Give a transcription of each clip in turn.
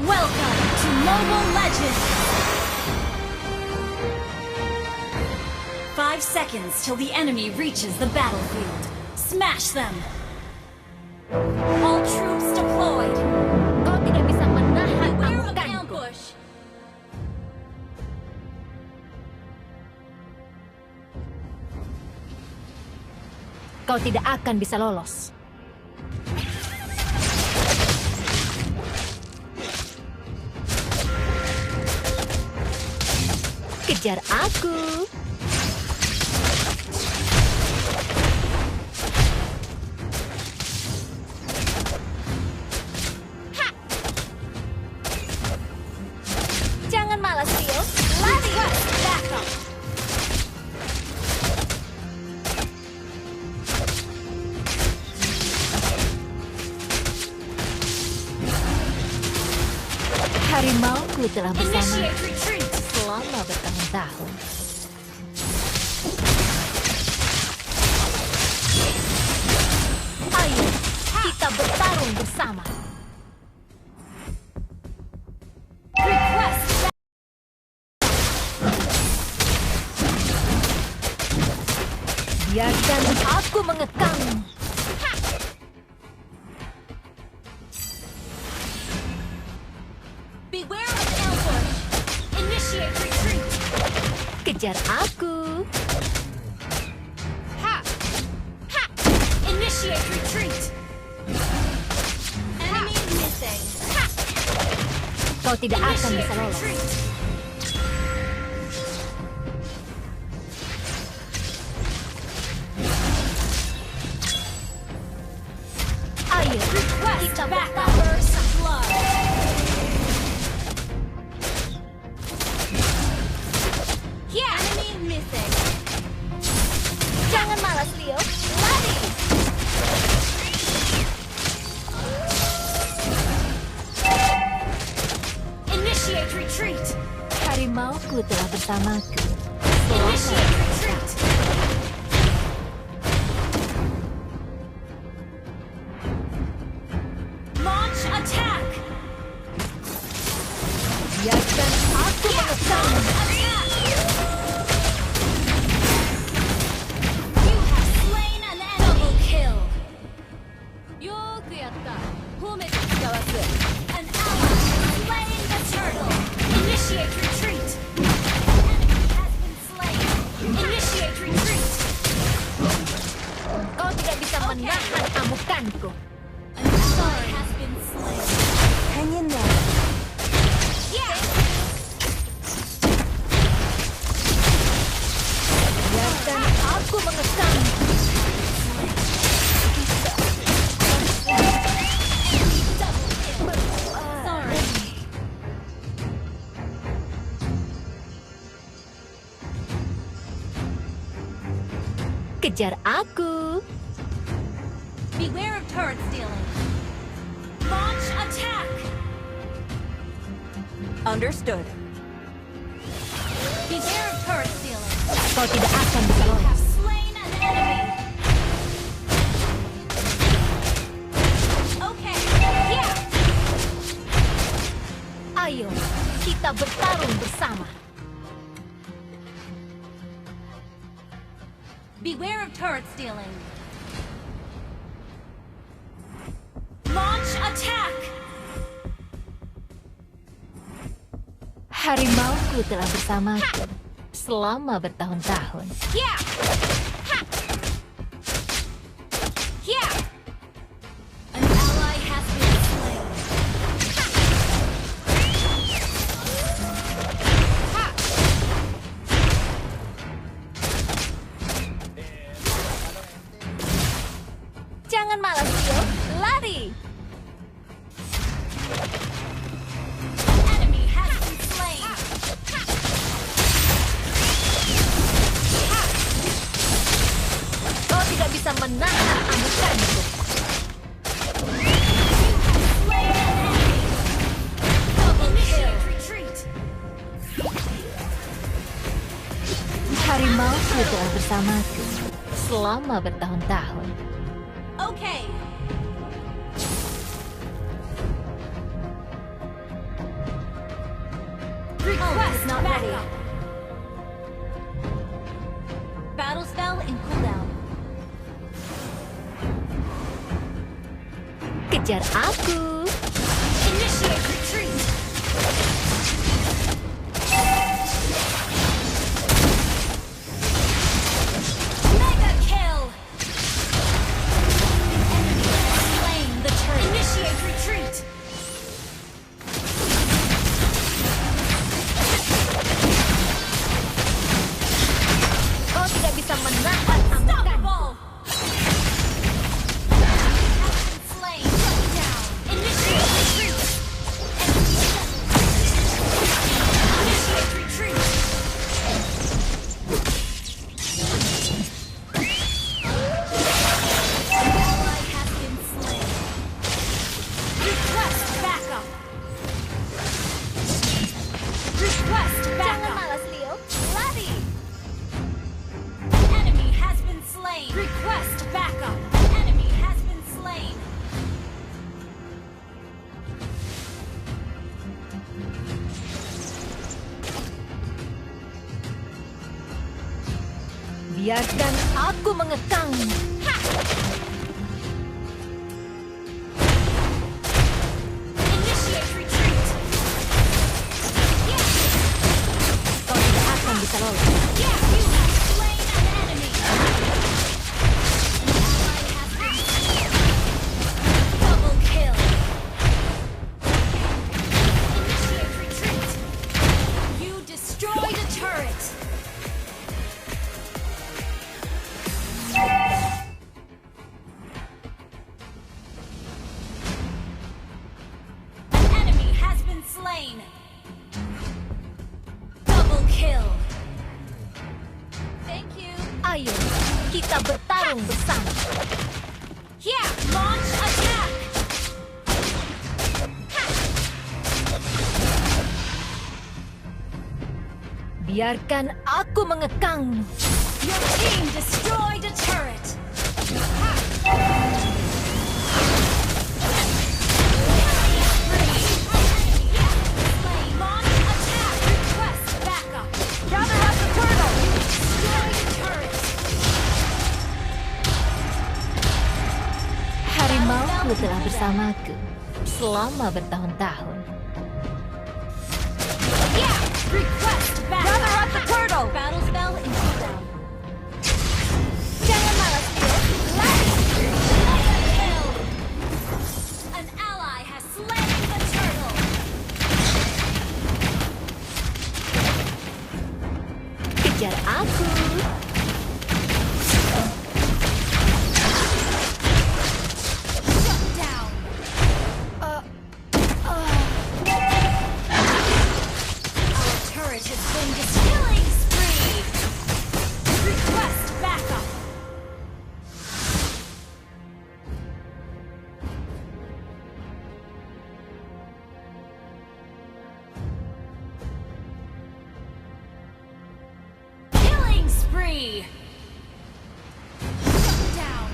Welcome to Mobile Legends! 5 seconds till the enemy reaches the battlefield. Smash them! All troops deployed! Kau tidak bisa menahan Beware of amukanku. ambush! Kau tidak akan bisa lolos. Kejar aku. Ha! Jangan malas, Rio. Lari! Back up! Harimauku telah bersama Initiate retreat! selama bertahun-tahun. Ayo, kita bertarung bersama. Request! Biarkan aku mengekang. Beware of ambush! Initiate retreat! Kejar aku. Ha! Ha! Initiate retreat! Enemy missing! Ha! Kau tidak akan bisa Initiate lolos. retreat! Ayo, Request kita back up! bertarung. First blood! Yeah! Enemy missing! Jangan malas, Rio. Lari. Initiate retreat! Harimauku telah bersamaku. Initiate retreat! Launch attack! Biarkan aku mengekang. Attack! You have slain an enemy! Double kill! An ally slain the turtle! Initiate retreat! Enemy has been slain! Initiate retreat! Kau tidak bisa menahan amukanku. An ally has been slain! Hang in there. Yeah! Biarkan aku mengekang. Sorry! Kejar aku. Beware of turret stealing! Launch attack! Understood. Beware of turret stealing! Kau tidak akan bisa You lolos. have slain an enemy! Okay, yeah! Ayo, kita bertarung bersama. Beware of turret stealing! Launch attack! Harimauku telah bersamaku selama bertahun-tahun. Yeah! Ha! Yeah! An ally has been slain. Ha! Ha! menahan amukanku. Initiate retreat. Harimauku telah bersamaku selama bertahun-tahun. Okay. Request not ready. Battle spell in cooldown. Kejar aku. Initiate retreat. Mega kill. Enemy has slain the turret. Initiate retreat. Kau tidak bisa menahan amukanku. Unstoppable. Has been slain. Shut down. Initiate retreat. Initiate retreat. Ally has been slain. Request backup. Request Jangan backup. malas, Leo. Lari. Enemy has been slain. Request backup. Enemy has been slain. Biarkan aku mengekangmu. Initiate retreat. Kau tidak akan bisa lolos. Yeah, you have slain an enemy. An ally has been slain. Double kill. Initiate retreat. You destroyed a turret. An enemy has been slain. Double kill. Thank you. Ayo, kita bertarung bersama. Yeah, launch attack. Biarkan aku mengekangmu. Your team destroyed a turret. Launch attack. Request backup. Gather up the turtle. Destroyed a turret. Harimauku telah bersamaku selama bertahun-tahun. Yeah, request backup. Gather up the turtle. Battle spell in cooldown. Jangan malas, Leo. Lari. Mega kill. An ally has slain the turtle. Kejar aku. Shut down. Our turret has been killing spree. Request backup. Killing spree. Shut down.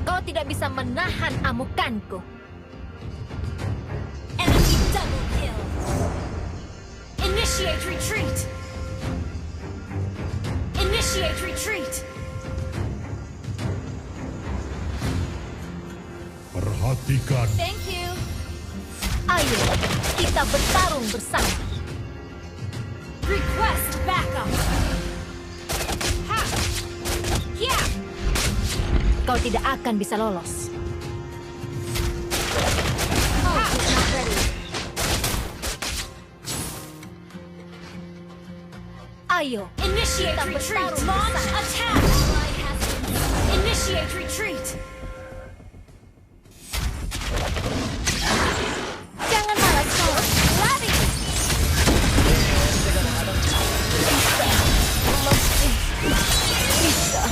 Kau tidak bisa menahan amukanku. Enemy double kill. Initiate retreat. Initiate retreat. Perhatikan Thank you. Ayo, kita bertarung bersama. Request backup. Ha. Yeah. Kau tidak akan bisa lolos. Oh, it's not ready. Ayo, Initiate Kita retreat. bertarung Launch bersama. attack. Ally has been- Initiate retreat. jangan malas, Leo. Lari. Bisa.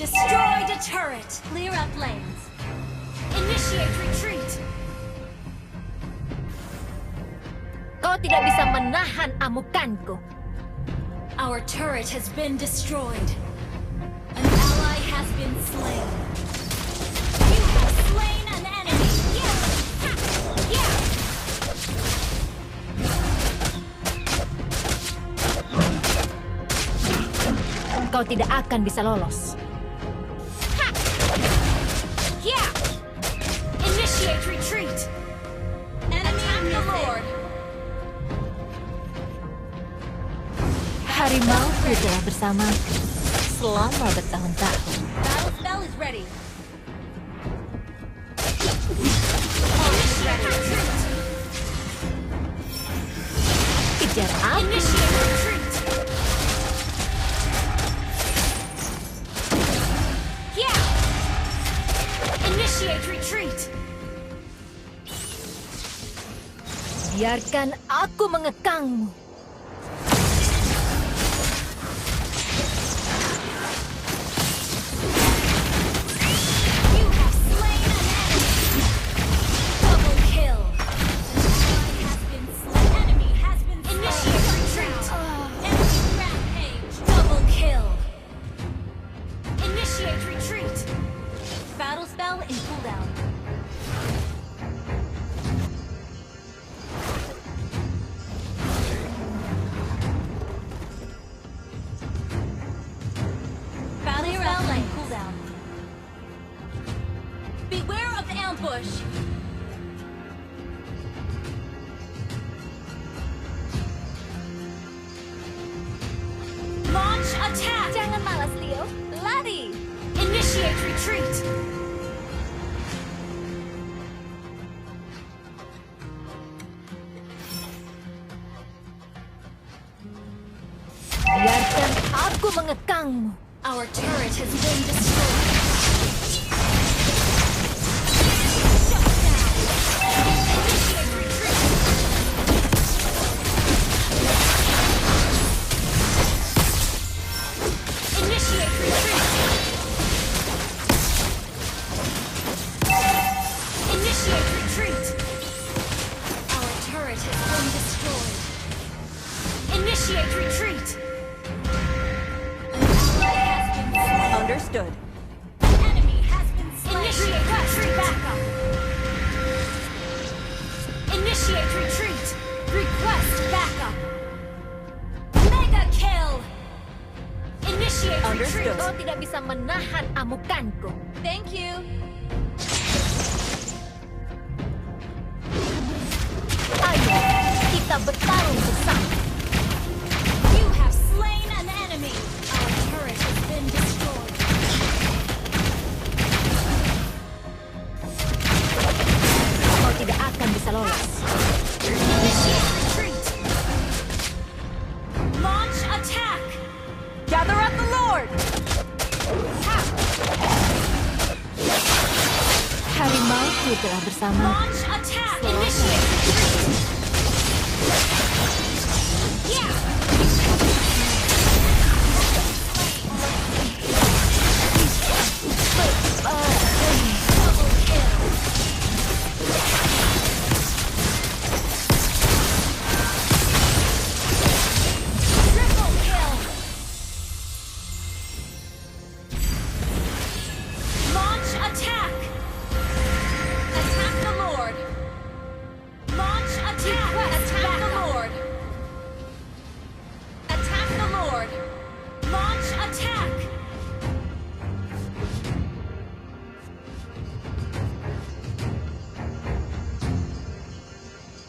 destroyed a turret. Clear up lanes. Initiate retreat. Kau tidak bisa menahan amukanku. Our turret has been destroyed. An ally has been slain. You have slain an enemy. Yeah. Ha. Yeah. Kau tidak akan bisa lolos. Ha. Yeah. Initiate retreat. Enemy of the Lord. Harimauku telah bersamaku selama bertahun-tahun. Battle spell is ready. Initiate retreat. Kejar aku. Initiate retreat. Yeah. Initiate retreat. Biarkan aku mengekangmu. You have slain an enemy. Double kill. An enemy has been slain. Initiate retreat. Enemy rampage. Double kill. Initiate retreat. Battle spell in cooldown. Battle spell in cooldown. Beware of ambush. Launch attack. Jangan malas, Leo. Lari. Initiate retreat. Biarkan aku mengekangmu. Our turret has been destroyed. Shut down. Initiate retreat. Initiate retreat. Initiate retreat. Our turret has been destroyed. Initiate retreat. Understood. Enemy has been slain. Initiate retreat. Backup. Initiate retreat. Request backup. Mega kill. Initiate Understood. retreat. Kau tidak bisa menahan amukanku. Thank you. Ayo, kita bertarung bersama. You have slain an enemy. Our turret has been destroyed. Kau tidak akan bisa lolos. Initiate retreat. Launch attack. Gather up the Lord! Harimauku telah bersama. Launch attack. Initiate retreat. Yeah. Double kill. Triple kill. Launch attack. Attack the Lord. Launch attack. Attack the Lord. Attack the Lord. Launch attack.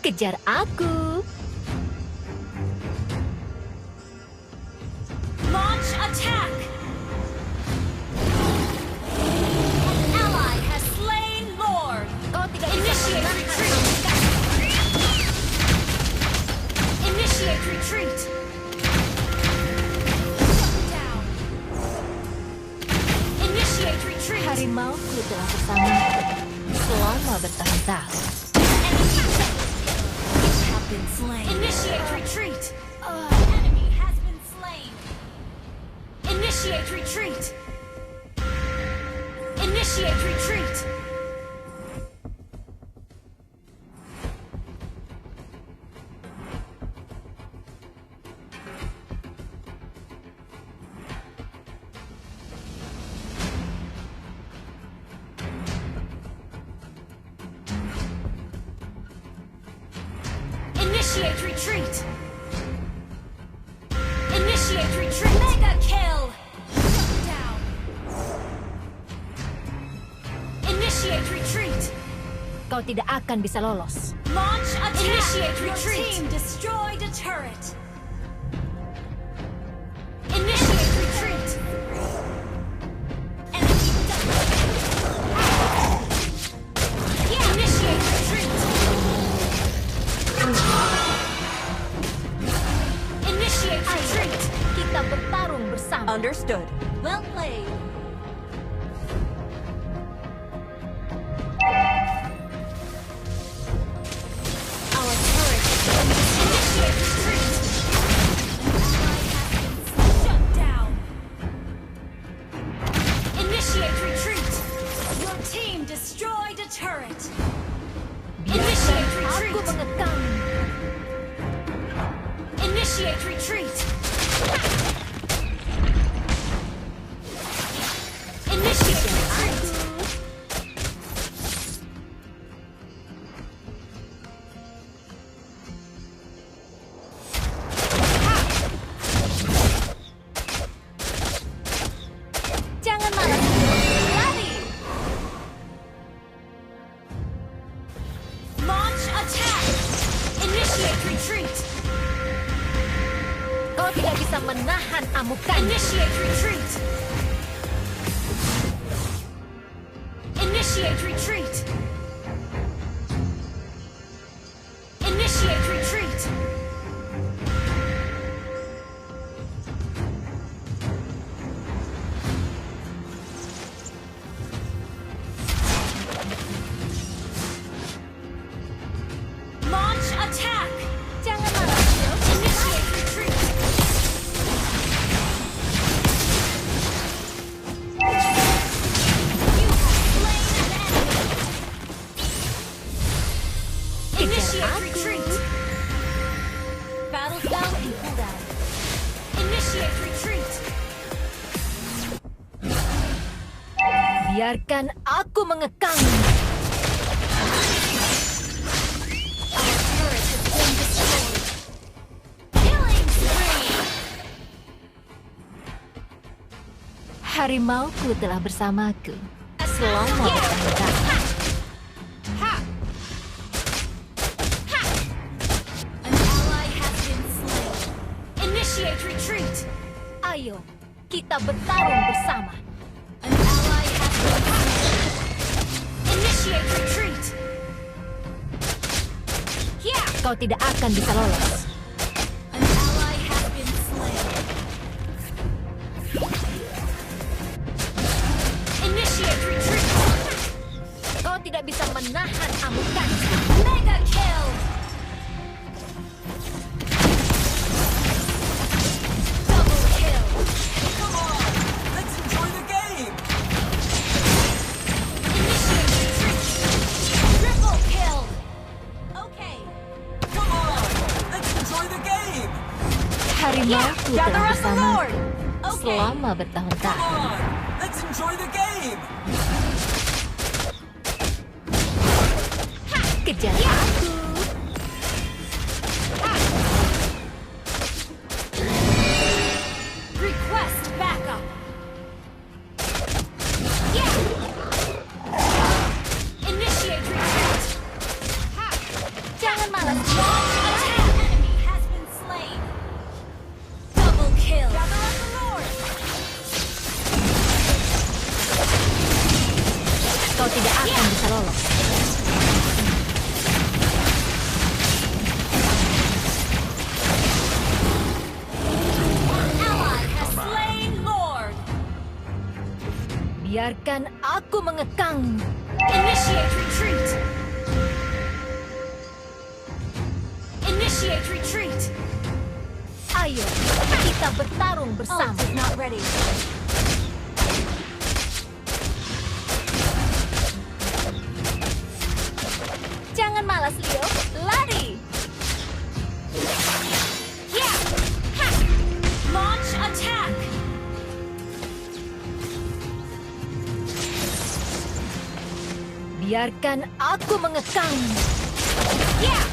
Kejar aku. Launch attack. An ally has slain Lord. Kau tidak bisa Initiate menahan retreat. amukanku. Initiate retreat. Shut down. Initiate retreat. Harimauku telah bersama selama bertahun-tahun. Enemy have been slain. Initiate retreat. Initiate retreat. Mega kill. Shut down. Initiate retreat. Kau tidak akan bisa lolos. Launch attack. Initiate retreat. Your team destroyed a turret. Initiate retreat. Enemy double. Yeah. Initiate retreat. Initiate retreat. Kita bertarung bersama. Understood. Well played. Our turret has been initiate retreat. An ally has been shut down. Initiate retreat. Your team destroyed a turret. Initiate Aku retreat. mengekang. Initiate retreat. Initiate retreat. Jangan malas. Lari. Launch attack. Initiate retreat. Kau tidak bisa menahan amukan. Initiate retreat. Initiate retreat. Initiate retreat. Launch attack. Jangan malas. Initiate retreat. You have slain an enemy. Initiate aku. retreat. Battle down in cooldown. Initiate retreat. Biarkan aku mengekang. Our turret has been destroyed. Killing spree. Harimauku telah bersamaku selama bertahun-tahun. An ally has been slain. Initiate retreat. Ayo, kita bertarung bersama. An ally has been slain. Initiate retreat. Yeah. Kau tidak akan bisa lolos. An ally has been slain. Initiate retreat. Kau tidak bisa menahan amukan. Mega kill. Double kill. Come on, let's enjoy the game. Initiate retreat. Triple kill. Okay. Come on, let's enjoy the game. Harimauku Gather telah up the Lord. bersamaku Okay. selama Come bertahun-tahun. on, let's enjoy the game. Kejar aku. Request backup. Yeah. Initiate retreat. Jangan malas. Attack. Enemy has been slain. Double kill. Gather up the Lord. Kau tidak akan bisa lolos. Ally has slain Lord. Biarkan aku mengekang. Initiate retreat. Initiate retreat. Ayo, kita bertarung bersama. Ult is not ready. Jangan malas, Leo. Lari. Yeah. Ha. Launch attack. Biarkan aku mengekang. Yeah.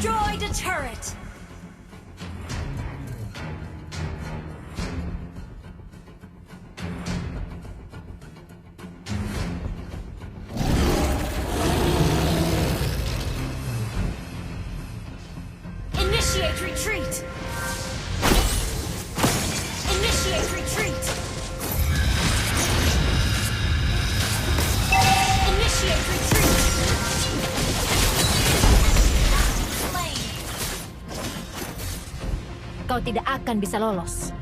destroyed a turret. Initiate retreat. Initiate retreat. Initiate retreat. Slain. Kau tidak akan bisa lolos.